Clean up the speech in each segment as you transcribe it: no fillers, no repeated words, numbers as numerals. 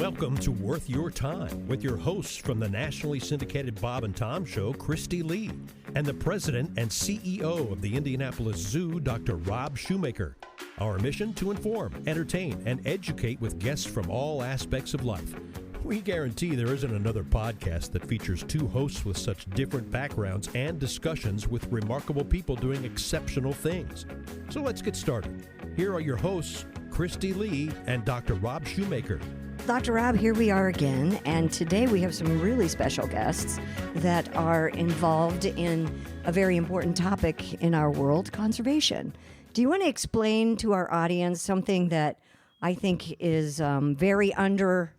Welcome to Worth Your Time with your hosts from the nationally syndicated Bob and Tom Show, Kristi Lee, and the president and CEO of the Indianapolis Zoo, Dr. Rob Shumaker. Our mission to inform, entertain, and educate with guests from all aspects of life. We guarantee there isn't another podcast that features two hosts with such different backgrounds and discussions with remarkable people doing exceptional things. So let's get started. Here are your hosts, Kristi Lee and Dr. Rob Shumaker. Dr. Rob, here we are again, and today we have some really special guests that are involved in a very important topic in our world, conservation. Do you want to explain to our audience something that I think is very under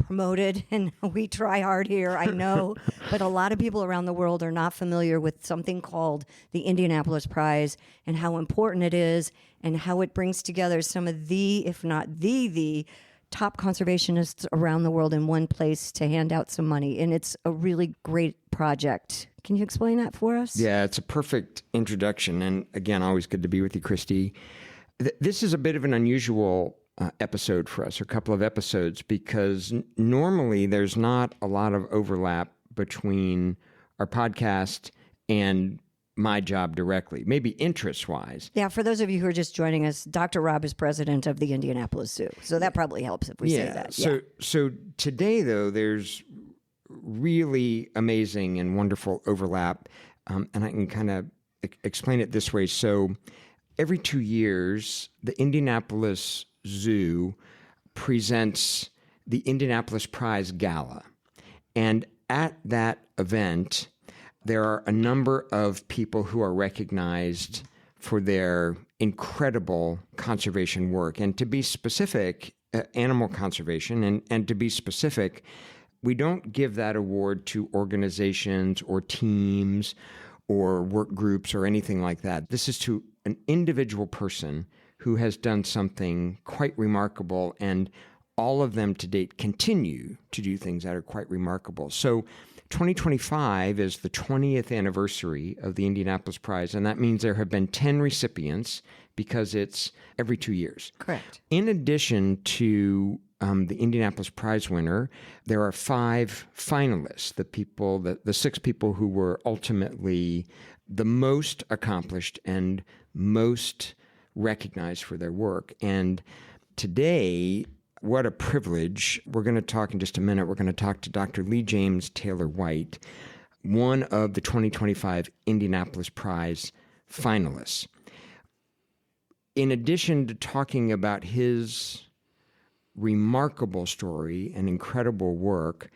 promoted, and we try hard here, I know, but a lot of people around the world are not familiar with something called the Indianapolis Prize and how important it is and how it brings together some of the, if not the top conservationists around the world in one place to hand out some money. And it's a really great project. Can you explain that for us? Yeah, it's a perfect introduction. And again, always good to be with you, Kristi. This is a bit of an unusual episode for us, or a couple of episodes, because normally there's not a lot of overlap between our podcast and my job directly, maybe interest-wise. Yeah, for those of you who are just joining us, Dr. Rob is president of the Indianapolis Zoo. So that probably helps if we say that. So today, though, there's really amazing and wonderful overlap, and I can kind of explain it this way. So every 2 years, the Indianapolis Zoo presents the Indianapolis Prize Gala. And at that event, there are a number of people who are recognized for their incredible conservation work. And to be specific, animal conservation, and to be specific, we don't give that award to organizations or teams or work groups or anything like that. This is to an individual person who has done something quite remarkable, and all of them to date continue to do things that are quite remarkable. So 2025 is the 20th anniversary of the Indianapolis Prize, and that means there have been 10 recipients because it's every 2 years. Correct. In addition to the Indianapolis Prize winner, there are 5 finalists, the 6 people who were ultimately the most accomplished and most recognized for their work. And today, what a privilege. We're going to talk in just a minute. We're going to talk to Dr. Lee James Taylor White, one of the 2025 Indianapolis Prize finalists. In addition to talking about his remarkable story and incredible work,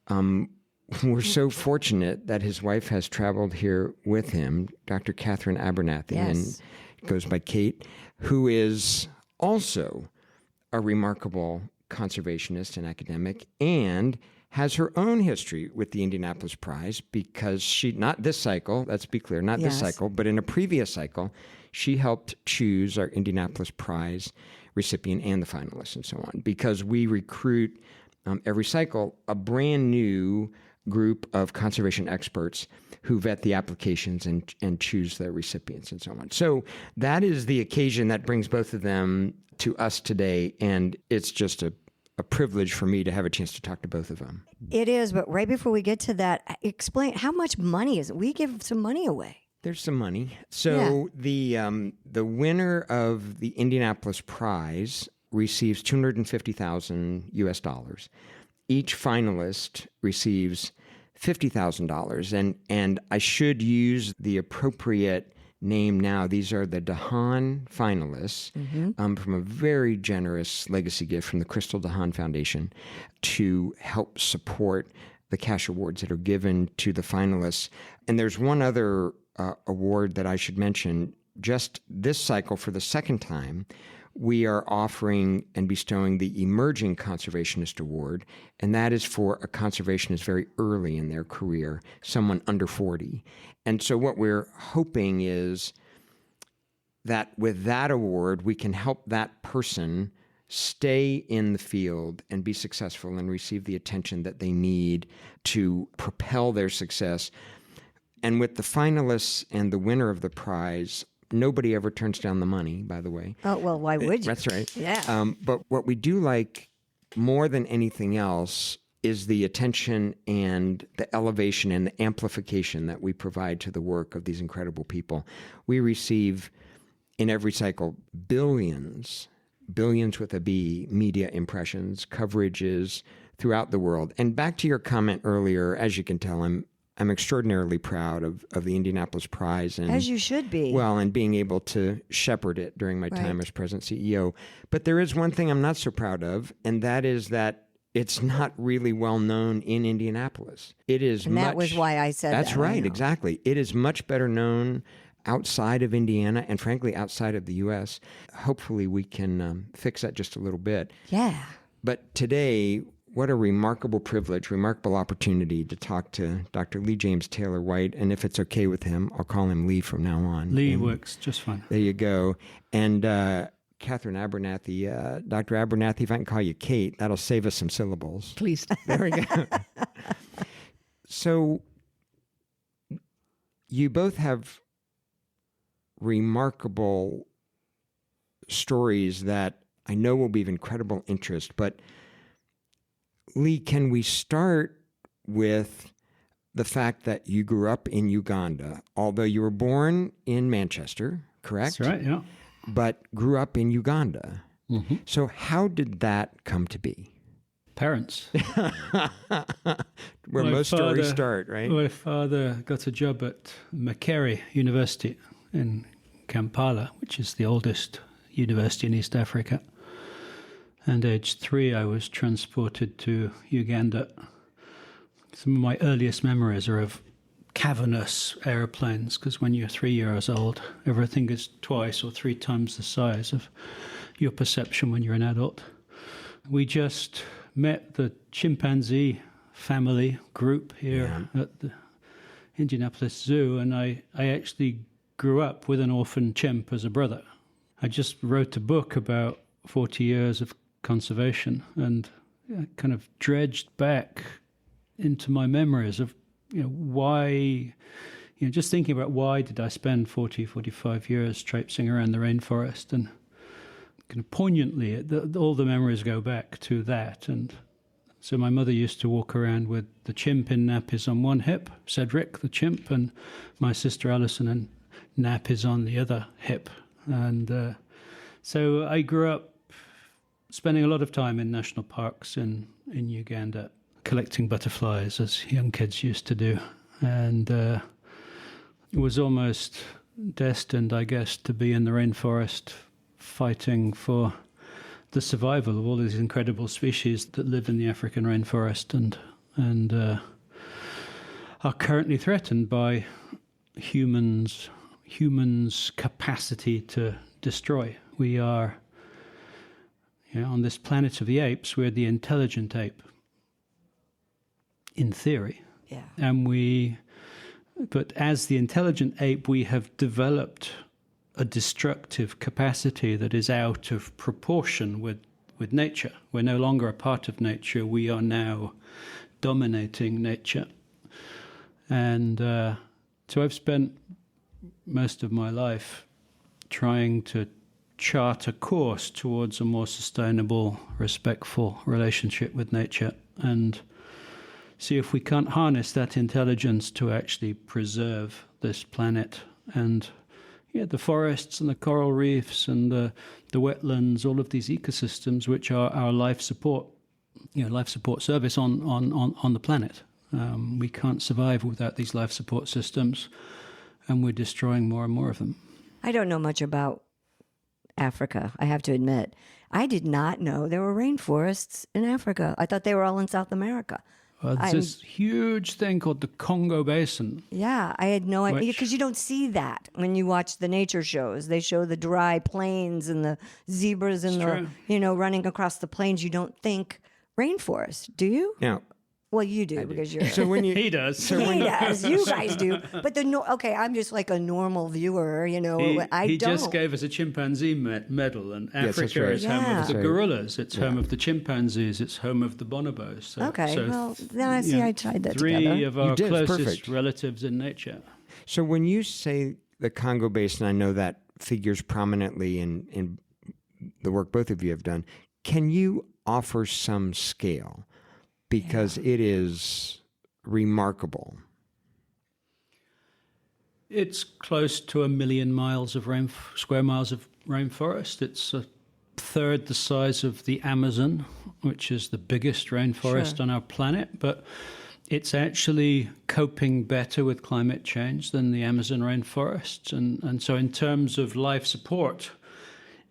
we're so fortunate that his wife has traveled here with him, Dr. Catherine Abernathy, yes, and goes by Kate, who is also a remarkable conservationist and academic, and has her own history with the Indianapolis Prize because she, not this cycle, let's be clear, not this cycle, but in a previous cycle, she helped choose our Indianapolis Prize recipient and the finalists and so on, because we recruit every cycle a brand new group of conservation experts who vet the applications and choose their recipients and so on. So that is the occasion that brings both of them to us today, and it's just a privilege for me to have a chance to talk to both of them. It is, but right before we get to that, explain how much money is it? We give some money away. There's some money. So the winner of the Indianapolis Prize receives $250,000 US. Each finalist receives $50,000, and I should use the appropriate name now. These are the DeHaan finalists from a very generous legacy gift from the Crystal DeHaan Foundation to help support the cash awards that are given to the finalists. And there's one other award that I should mention. Just this cycle, for the second time, we are offering and bestowing the Emerging Conservationist Award, and that is for a conservationist very early in their career, someone under 40. And so what we're hoping is that with that award, we can help that person stay in the field and be successful and receive the attention that they need to propel their success. And with the finalists and the winner of the prize, nobody ever turns down the money, by the way. Oh, well, why would you? That's right. Yeah. But what we do like more than anything else is the attention and the elevation and the amplification that we provide to the work of these incredible people. We receive in every cycle billions with a B, media impressions, coverages throughout the world. And back to your comment earlier, as you can tell, I'm extraordinarily proud of the Indianapolis Prize. And, as you should be. Well, and being able to shepherd it during my time as president CEO. But there is one thing I'm not so proud of, and that is that it's not really well known in Indianapolis. It is and that was why I said that's right, exactly. It is much better known outside of Indiana and, frankly, outside of the U.S. Hopefully we can fix that just a little bit. Yeah. But today, what a remarkable privilege, remarkable opportunity to talk to Dr. Lee James Taylor White. And if it's okay with him, I'll call him Lee from now on. Lee works just fine. There you go. And Catherine Abernathy, Dr. Abernathy, if I can call you Kate, that'll save us some syllables. Please. There we go. So you both have remarkable stories that I know will be of incredible interest. But Lee, can we start with the fact that you grew up in Uganda, although you were born in Manchester, correct? That's right, yeah. But grew up in Uganda. Mm-hmm. So how did that come to be? Parents. Where most stories start, right? My father got a job at Makerere University in Kampala, which is the oldest university in East Africa. And age 3, I was transported to Uganda. Some of my earliest memories are of cavernous airplanes, because when you're 3 years old, everything is 2 or 3 times the size of your perception when you're an adult. We just met the chimpanzee family group here at the Indianapolis Zoo, and I actually grew up with an orphan chimp as a brother. I just wrote a book about 40 years of conservation and kind of dredged back into my memories of why, just thinking about why did I spend 45 years traipsing around the rainforest, and kind of poignantly, all the memories go back to that. And so my mother used to walk around with the chimp in nappies on one hip, Cedric the chimp, and my sister Alison in nappies on the other hip. And so I grew up spending a lot of time in national parks in Uganda, collecting butterflies, as young kids used to do. And was almost destined, I guess, to be in the rainforest fighting for the survival of all these incredible species that live in the African rainforest and are currently threatened by humans' capacity to destroy. We are, on this planet of the apes, we're the intelligent ape, in theory. Yeah. But as the intelligent ape, we have developed a destructive capacity that is out of proportion with nature. We're no longer a part of nature. We are now dominating nature. And so I've spent most of my life trying to chart a course towards a more sustainable, respectful relationship with nature and see if we can't harness that intelligence to actually preserve this planet. And the forests and the coral reefs and the wetlands, all of these ecosystems which are our life support service on the planet. We can't survive without these life support systems, and we're destroying more and more of them. I don't know much about Africa, I have to admit. I did not know there were rainforests in Africa. I thought they were all in South America. Well, there's this huge thing called the Congo Basin. Yeah, I had no idea, because you don't see that when you watch the nature shows. They show the dry plains and the zebras and running across the plains. You don't think rainforest, do you? Now, well, you do because you're. So when you he does. So he does. You guys do. But I'm just like a normal viewer. He don't. just gave us a chimpanzee medal, and Africa right. is home of the right. gorillas. It's home of the chimpanzees. It's home of the bonobos. So, then I see. I tried that three together. of our closest perfect. relatives in nature. So when you say the Congo Basin, I know that figures prominently in the work both of you have done. Can you offer some scale because it is remarkable. It's close to 1 million square miles of rainforest. It's a third the size of the Amazon, which is the biggest rainforest on our planet, but it's actually coping better with climate change than the Amazon rainforests. And so in terms of life support,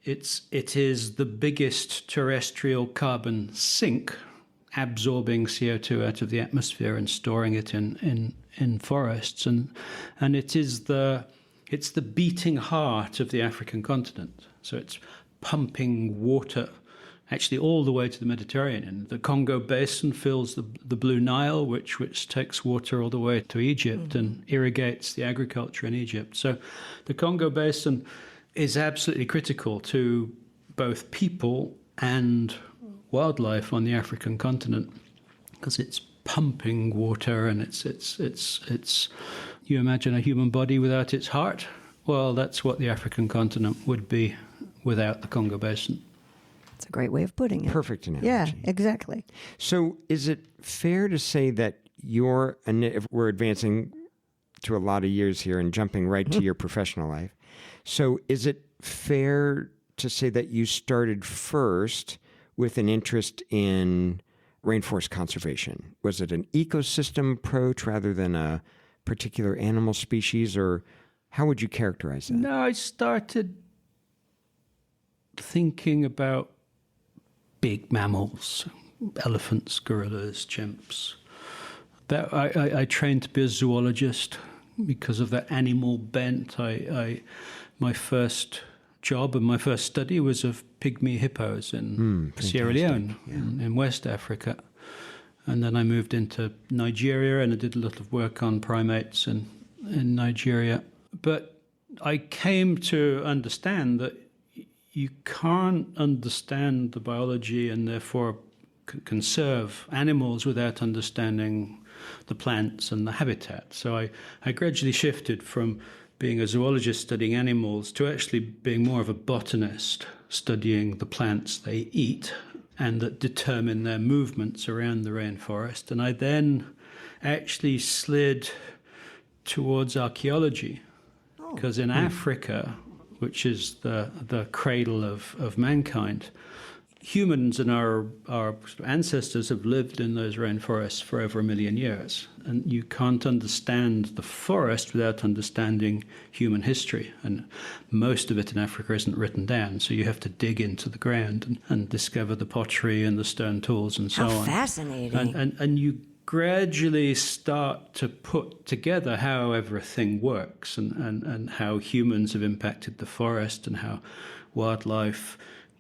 it is the biggest terrestrial carbon sink, absorbing CO2 out of the atmosphere and storing it in forests. And it's the beating heart of the African continent. So it's pumping water actually all the way to the Mediterranean. The Congo Basin fills the Blue Nile, which takes water all the way to Egypt and irrigates the agriculture in Egypt. So the Congo Basin is absolutely critical to both people and wildlife on the African continent because it's pumping water, and it's you imagine a human body without its heart? Well, that's what the African continent would be without the Congo Basin. That's a great way of putting it. Perfect analogy. Yeah, exactly. So is it fair to say that if we're advancing to a lot of years here and jumping right to your professional life, so is it fair to say that you started first with an interest in rainforest conservation? Was it an ecosystem approach rather than a particular animal species, or how would you characterize that? No, I started thinking about big mammals, elephants, gorillas, chimps. That I trained to be a zoologist because of that animal bent. My first job and my first study was of pygmy hippos in Sierra Leone, in West Africa. And then I moved into Nigeria and I did a lot of work on primates in Nigeria. But I came to understand that you can't understand the biology and therefore conserve animals without understanding the plants and the habitat. So I gradually shifted from being a zoologist studying animals to actually being more of a botanist studying the plants they eat and that determine their movements around the rainforest. And I then actually slid towards archaeology because in Africa, which is the cradle of mankind, humans and our ancestors have lived in those rainforests for over 1 million years. And you can't understand the forest without understanding human history. And most of it in Africa isn't written down. So you have to dig into the ground and discover the pottery and the stone tools and so on. How fascinating. And you gradually start to put together how everything works and how humans have impacted the forest and how wildlife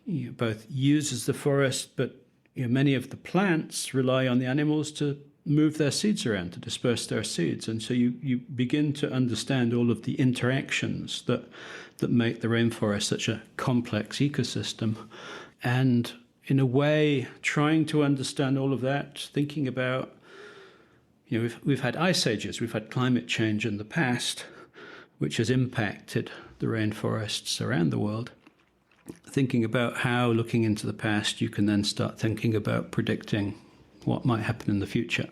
both uses the forest, but many of the plants rely on the animals to move their seeds around, to disperse their seeds. And so you begin to understand all of the interactions that make the rainforest such a complex ecosystem. And in a way, trying to understand all of that, thinking about, we've had ice ages, we've had climate change in the past, which has impacted the rainforests around the world. Thinking about how, looking into the past, you can then start thinking about predicting what might happen in the future.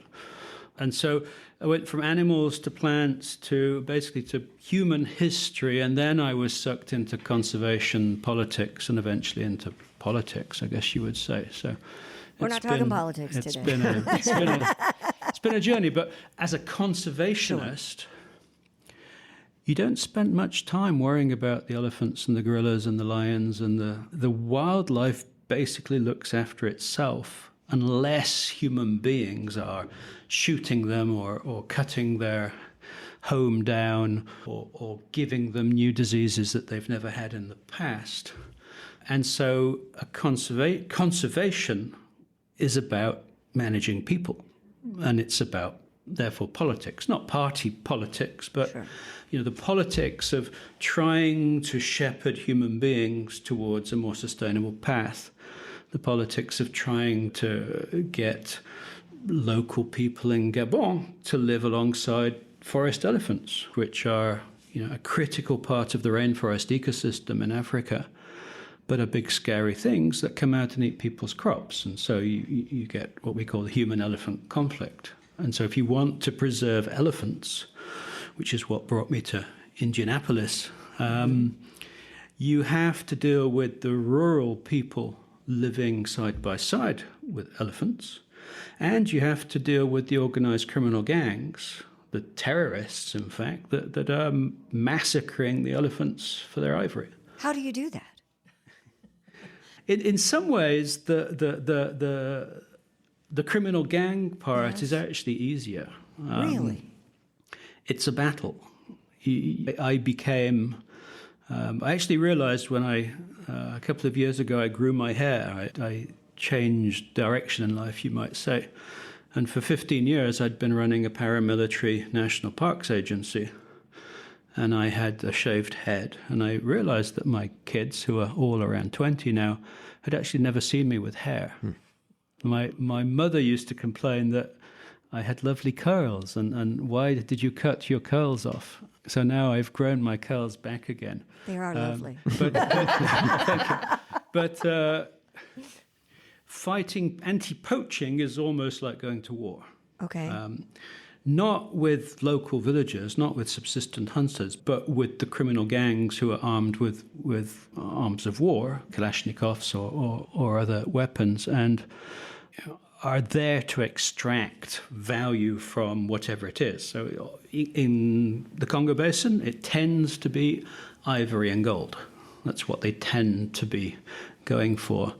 And so I went from animals to plants to basically to human history, and then I was sucked into conservation politics and eventually into politics, I guess you would say. So we're not talking politics today. It's been a journey, but as a conservationist, you don't spend much time worrying about the elephants and the gorillas and the lions, and the wildlife basically looks after itself unless human beings are shooting them or cutting their home down or giving them new diseases that they've never had in the past. And so conservation is about managing people, and it's about, therefore, politics, not party politics, but the politics of trying to shepherd human beings towards a more sustainable path, the politics of trying to get local people in Gabon to live alongside forest elephants, which are a critical part of the rainforest ecosystem in Africa, but are big scary things that come out and eat people's crops. And so you get what we call the human-elephant conflict. And so if you want to preserve elephants, which is what brought me to Indianapolis, you have to deal with the rural people living side by side with elephants, and you have to deal with the organized criminal gangs, the terrorists, in fact, that are massacring the elephants for their ivory. How do you do that? In some ways, the criminal gang part is actually easier. Really? It's a battle. I actually realized when a couple of years ago, I grew my hair. I changed direction in life, you might say. And for 15 years, I'd been running a paramilitary national parks agency. And I had a shaved head. And I realized that my kids, who are all around 20 now, had actually never seen me with hair. My mother used to complain that I had lovely curls, and why did you cut your curls off? So now I've grown my curls back again. They are lovely. But, thank you. But fighting anti-poaching is almost like going to war. Okay. Not with local villagers, not with subsistent hunters, but with the criminal gangs who are armed with arms of war, Kalashnikovs or other weapons, and are there to extract value from whatever it is. So in the Congo Basin, it tends to be ivory and gold. That's what they tend to be going for.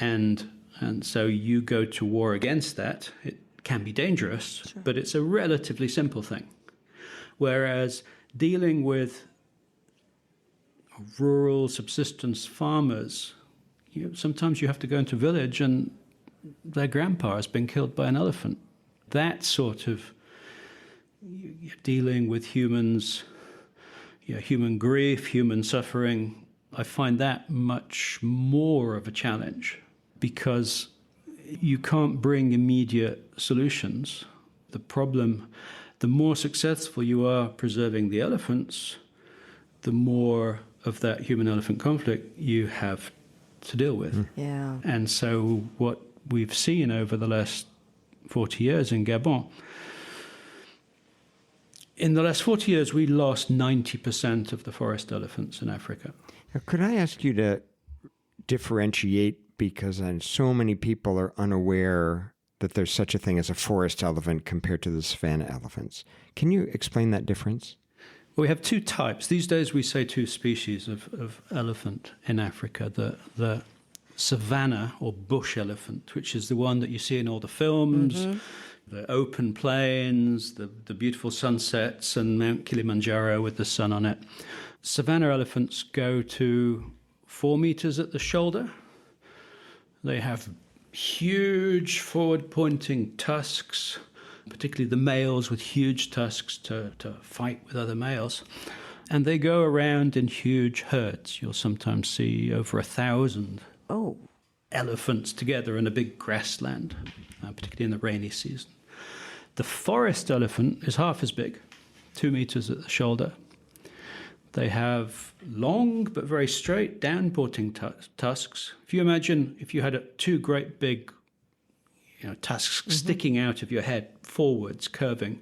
And so you go to war against that. It can be dangerous, sure, but it's a relatively simple thing. Whereas dealing with rural subsistence farmers, sometimes you have to go into a village and their grandpa has been killed by an elephant. That sort of dealing with humans, human grief, human suffering, I find that much more of a challenge because you can't bring immediate solutions. The problem, the more successful you are preserving the elephants, the more of that human-elephant conflict you have to deal with. Yeah. And so what we've seen over the last 40 years in Gabon, in the last 40 years, we lost 90% of the forest elephants in Africa. Now, could I ask you to differentiate, because so many people are unaware that there's such a thing as a forest elephant compared to the savanna elephants. Can you explain that difference? Well, we have two types. These days we say two species of elephant in Africa. The savanna or bush elephant, which is the one that you see in all the films, the open plains, the beautiful sunsets and Mount Kilimanjaro with the sun on it. Savanna elephants go to 4 meters at the shoulder. They have huge forward-pointing tusks, particularly the males with huge tusks to fight with other males. And they go around in huge herds. You'll sometimes see over 1,000 elephants together in a big grassland, particularly in the rainy season. The forest elephant is half as big, 2 meters at the shoulder. They have long but very straight down-pointing tusks. If you imagine if you had two great big tusks sticking out of your head forwards, curving,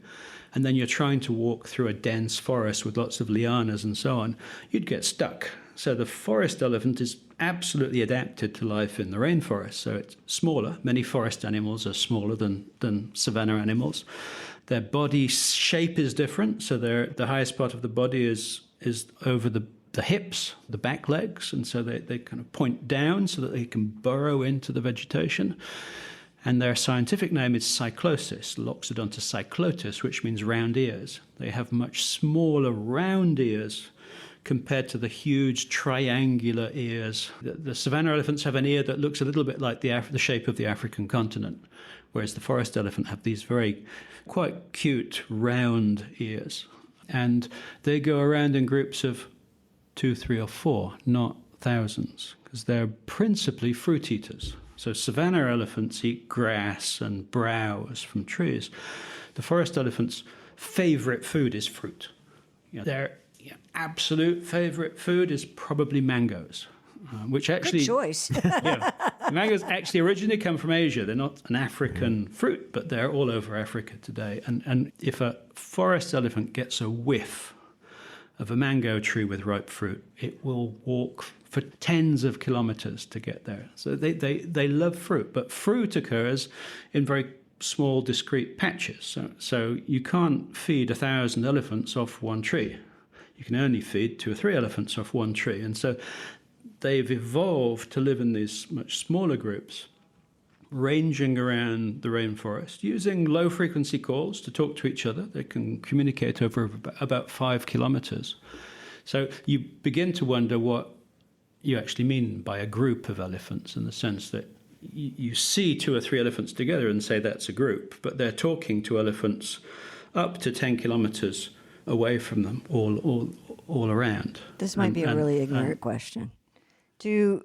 and then you're trying to walk through a dense forest with lots of lianas and so on, you'd get stuck. So the forest elephant is absolutely adapted to life in the rainforest. So it's smaller. Many forest animals are smaller than savanna animals. Their body shape is different. So the highest part of the body is over the hips, the back legs, and so they kind of point down so that they can burrow into the vegetation. And their scientific name is cyclosis, Loxodonta cyclotis, which means round ears. They have much smaller round ears compared to the huge triangular ears. The savanna elephants have an ear that looks a little bit like the shape of the African continent, whereas the forest elephant have these very quite cute round ears. And they go around in groups of 2, 3, or 4, not thousands, because they're principally fruit eaters. So savanna elephants eat grass and browse from trees. The forest elephant's favorite food is fruit. Their absolute favorite food is probably mangoes. which actually... Good choice. Yeah. Mangoes actually originally come from Asia. They're not an African fruit, but they're all over Africa today. And if a forest elephant gets a whiff of a mango tree with ripe fruit, it will walk for tens of kilometers to get there. So they love fruit, but fruit occurs in very small, discrete patches. So you can't feed 1,000 elephants off one tree. You can only feed 2 or 3 elephants off one tree. And so they've evolved to live in these much smaller groups, ranging around the rainforest, using low-frequency calls to talk to each other. They can communicate over about 5 kilometers. So you begin to wonder what you actually mean by a group of elephants, in the sense that you see 2 or 3 elephants together and say that's a group, but they're talking to elephants up to 10 kilometers away from them, all around. This might be a really ignorant question. Do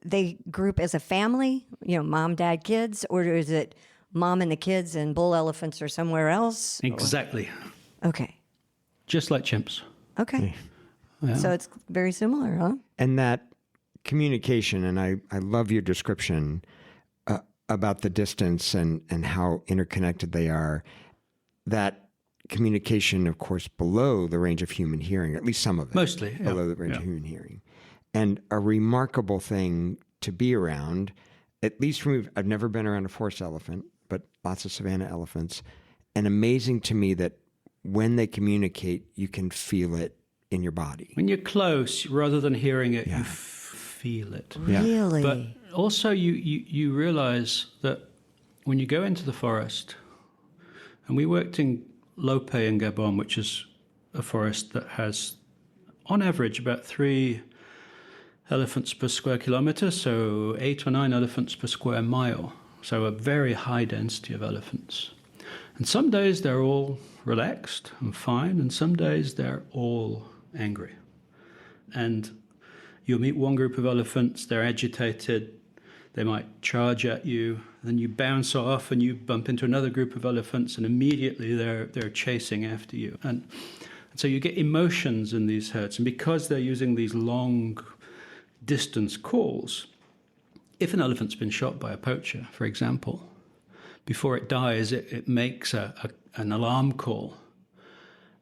they group as a family, mom, dad, kids, or is it mom and the kids and bull elephants are somewhere else? Exactly. Okay. Just like chimps. Okay. Yeah. So it's very similar, huh? And that communication, and I love your description about the distance and how interconnected they are, that communication, of course, below the range of human hearing, at least some of it. Mostly. Below the range of human hearing. And a remarkable thing to be around, at least for me, I've never been around a forest elephant, but lots of savanna elephants. And amazing to me that when they communicate, you can feel it in your body. When you're close, rather than hearing it, you feel it. Really? But also you realize that when you go into the forest, and we worked in Lope in Gabon, which is a forest that has, on average, about 3 elephants per square kilometer, so 8 or 9 elephants per square mile. So a very high density of elephants. And some days they're all relaxed and fine, and some days they're all angry. And you'll meet one group of elephants, they're agitated, they might charge at you, then you bounce off and you bump into another group of elephants, and immediately they're chasing after you. And so you get emotions in these herds, and because they're using these long distance calls, if an elephant's been shot by a poacher, for example, before it dies, it makes an alarm call,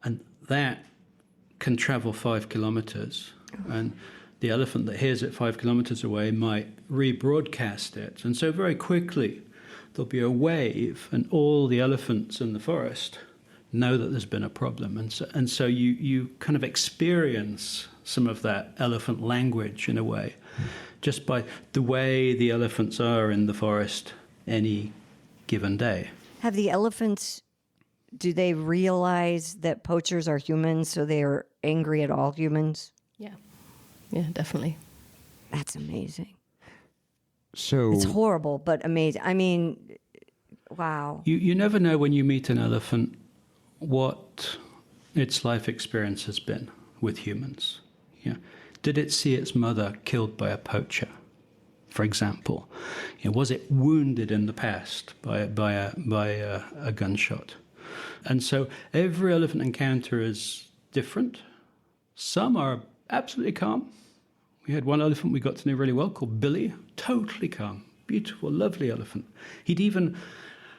and that can travel 5 kilometers. And the elephant that hears it 5 kilometers away might rebroadcast it. And so very quickly, there'll be a wave, and all the elephants in the forest know that there's been a problem. And so you kind of experience some of that elephant language in a way, just by the way the elephants are in the forest any given day. Have the elephants, do they realize that poachers are humans, so they are angry at all humans? Yeah, definitely. That's amazing. So it's horrible, but amazing. I mean, wow. You never know when you meet an elephant what its life experience has been with humans. Yeah. Did it see its mother killed by a poacher, for example? Was it wounded in the past by a gunshot? And so every elephant encounter is different. Some are absolutely calm. We had one elephant we got to know really well called Billy, totally calm, beautiful, lovely elephant. He'd even,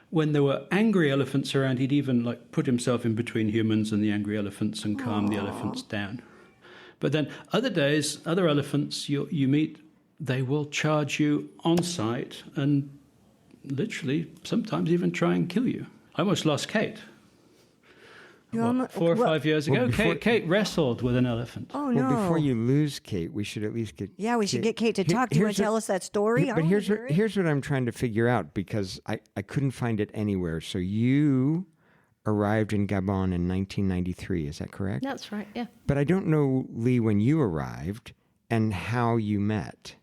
when there were angry elephants around, he'd even put himself in between humans and the angry elephants and calm the elephants down. But then other days, other elephants you meet, they will charge you on sight and literally sometimes even try and kill you. I almost lost Kate. 4 or 5 years ago, Kate wrestled with an elephant. Oh, no. Well, before you lose Kate, we should at least get... Yeah, we should get Kate to talk to you and tell us that story. But here's what I'm trying to figure out, because I couldn't find it anywhere. So you arrived in Gabon in 1993, is that correct? That's right, yeah. But I don't know, Lee, when you arrived and how you met.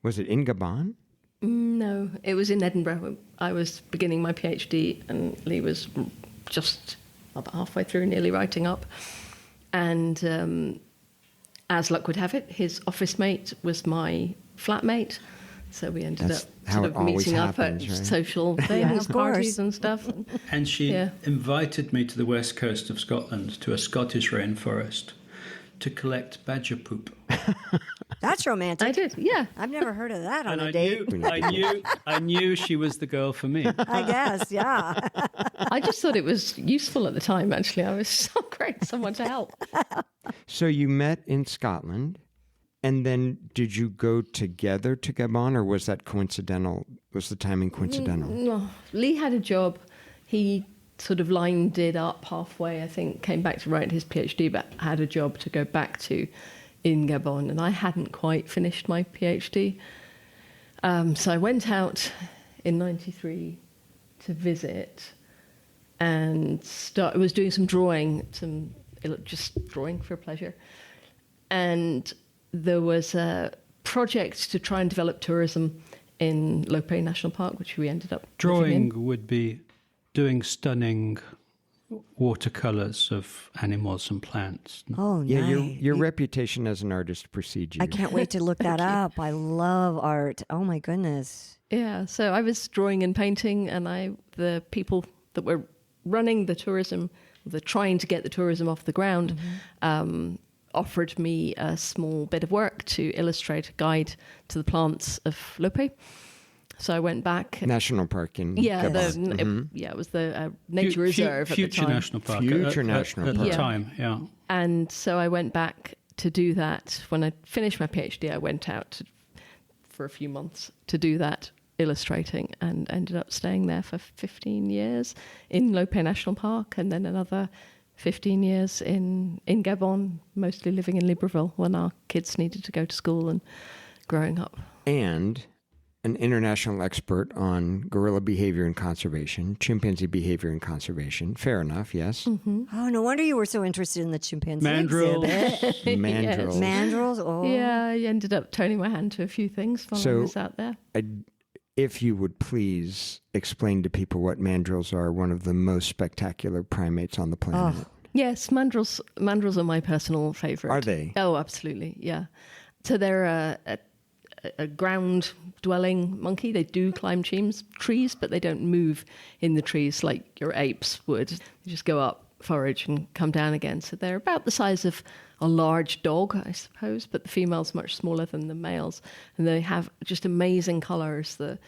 Was it in Gabon? No, it was in Edinburgh. I was beginning my Ph.D. and Lee was just about halfway through, nearly writing up. And as luck would have it, his office mate was my flatmate. So we ended up sort of meeting up at social things, parties and stuff. And she invited me to the west coast of Scotland, to a Scottish rainforest, to collect badger poop. That's romantic. I did, yeah. I've never heard of that on And a date. I knew she was the girl for me. I guess, yeah. I just thought it was useful at the time, actually. I was so great, someone to help. So you met in Scotland, and then did you go together to Gabon, or was that coincidental? Was the timing coincidental? No, Lee had a job. He sort of lined it up halfway, I think, came back to write his PhD, but had a job to go back to in Gabon, and I hadn't quite finished my PhD. So I went out in 93 to visit and was doing some drawing, just drawing for pleasure. And there was a project to try and develop tourism in Lope National Park, which we ended up living Drawing would be doing stunning watercolors of animals and plants. Oh, Yeah, nice. your reputation as an artist precedes you. I can't wait to look that up. I love art. Oh, my goodness. Yeah, so I was drawing and painting, and the people that were running the tourism, trying to get the tourism off the ground, offered me a small bit of work to illustrate a guide to the plants of Lope. So I went back. National Park in Yeah, Gabon. it was the nature reserve at the Future time. National Park. Future National at Park. the time, yeah. And so I went back to do that. When I finished my PhD, I went out for a few months to do that, illustrating, and ended up staying there for 15 years in Lope National Park, and then another 15 years in Gabon, mostly living in Libreville when our kids needed to go to school and growing up. And an international expert on gorilla behavior and conservation, chimpanzee behavior and conservation. Fair enough, yes. Oh, no wonder you were so interested in the chimpanzee Mandrills. exhibit. Mandrills. Mandrills? Oh. Yeah, I ended up turning my hand to a few things while I was out there. If you would please explain to people what mandrills are, one of the most spectacular primates on the planet. Yes, mandrills are my personal favourite. Are they? Oh, absolutely, yeah. So they're a ground-dwelling monkey. They do climb trees, but they don't move in the trees like your apes would. They just go up, forage, and come down again. So they're about the size of a large dog, I suppose, but the female's much smaller than the males. And they have just amazing colours. The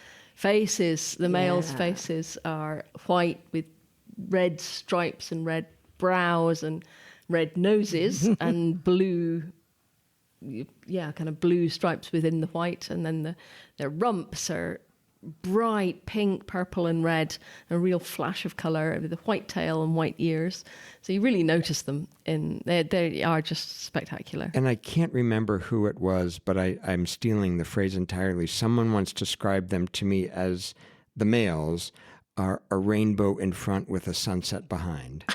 male's faces are white with red stripes and red brows and red noses and blue, kind of blue stripes within the white. And then their rumps are bright pink, purple and red, a real flash of colour with a white tail and white ears. So you really notice them. They are just spectacular. And I can't remember who it was, but I'm stealing the phrase entirely. Someone once described them to me as the males are a rainbow in front with a sunset behind.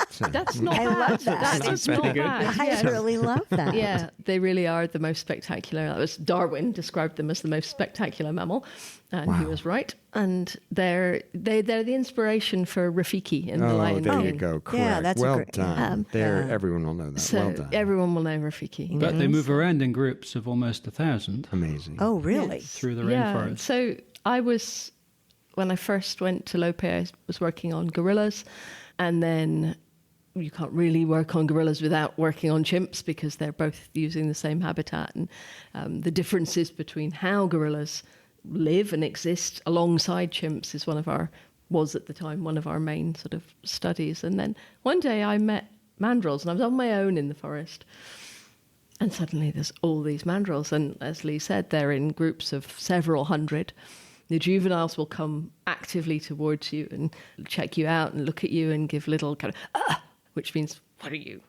So, That's not I bad. love that. That is not bad. I Yeah. really love that. Yeah, they really are the most spectacular. That was Darwin described them as the most spectacular mammal, and he was right. And they're the inspiration for Rafiki in The Lion there King. you go. Correct. Yeah, that's a well great- done. Everyone will know that. So well done. everyone will know Rafiki. But they move around in groups of almost 1,000 Amazing. Oh, really? through the Yeah. rainforest. So when I first went to Lope, I was working on gorillas, and then you can't really work on gorillas without working on chimps because they're both using the same habitat, and the differences between how gorillas live and exist alongside chimps was at the time one of our main sort of studies. And then one day I met mandrills, and I was on my own in the forest, and suddenly there's all these mandrills, and as Lee said, they're in groups of several hundred. The juveniles will come actively towards you and check you out and look at you and give little kind of which means, what are you?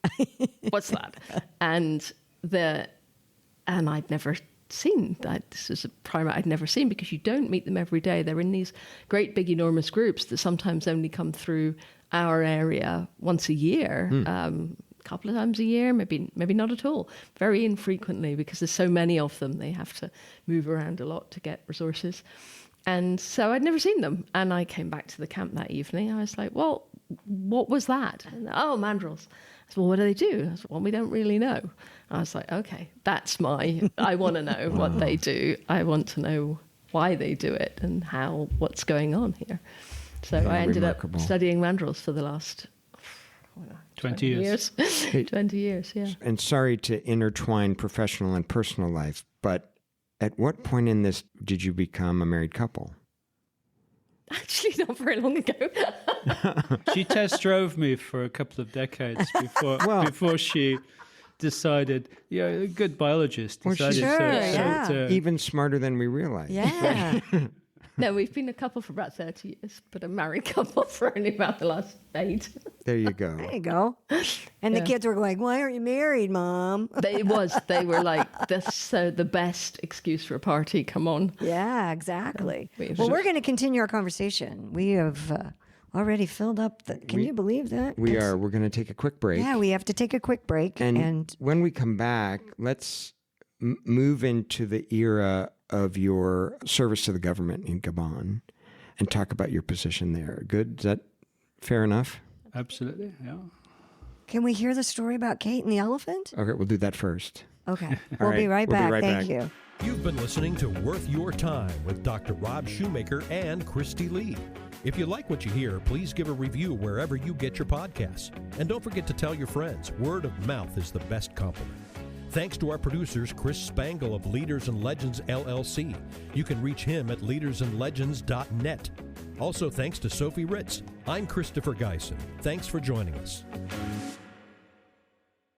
What's that? And I'd never seen that. This is a primate I'd never seen, because you don't meet them every day. They're in these great big enormous groups that sometimes only come through our area once a year, a couple of times a year, maybe not at all, very infrequently, because there's so many of them. They have to move around a lot to get resources. And so I'd never seen them. And I came back to the camp that evening. I was like, well, what was that? And, mandrills. I said, well, what do they do? I said, well, we don't really know. I was like, okay, I want to know what they do. I want to know why they do it and what's going on here. So I ended up studying mandrills for the last 20 years. 20 years, yeah. And sorry to intertwine professional and personal life, but at what point in this did you become a married couple? Actually, not very long ago. She test drove me for a couple of decades before she decided, a good biologist decided sure, Even smarter than we realized. Yeah. No, we've been a couple for about 30 years, but a married couple for only about the last 8. There you go. There you go. And the kids were going, why aren't you married, Mom? They were like, that's the best excuse for a party. Come on. Yeah, exactly. Well, we're going to continue our conversation. We have already filled up can you believe that? We are. We're going to take a quick break. Yeah, we have to take a quick break. And when we come back, let's move into the era of your service to the government in Gabon and talk about your position there. Good? Is that fair enough? Absolutely, yeah. Can we hear the story about Kate and the elephant? Okay, we'll do that first. Okay. We'll be right back. Thank you. You've been listening to Worth Your Time with Dr. Rob Shumaker and Kristi Lee. If you like what you hear, please give a review wherever you get your podcasts. And don't forget to tell your friends. Word of mouth is the best compliment. Thanks to our producers, Chris Spangle of Leaders and Legends, LLC. You can reach him at leadersandlegends.net. Also, thanks to Sophie Ritz. I'm Christopher Geisen. Thanks for joining us.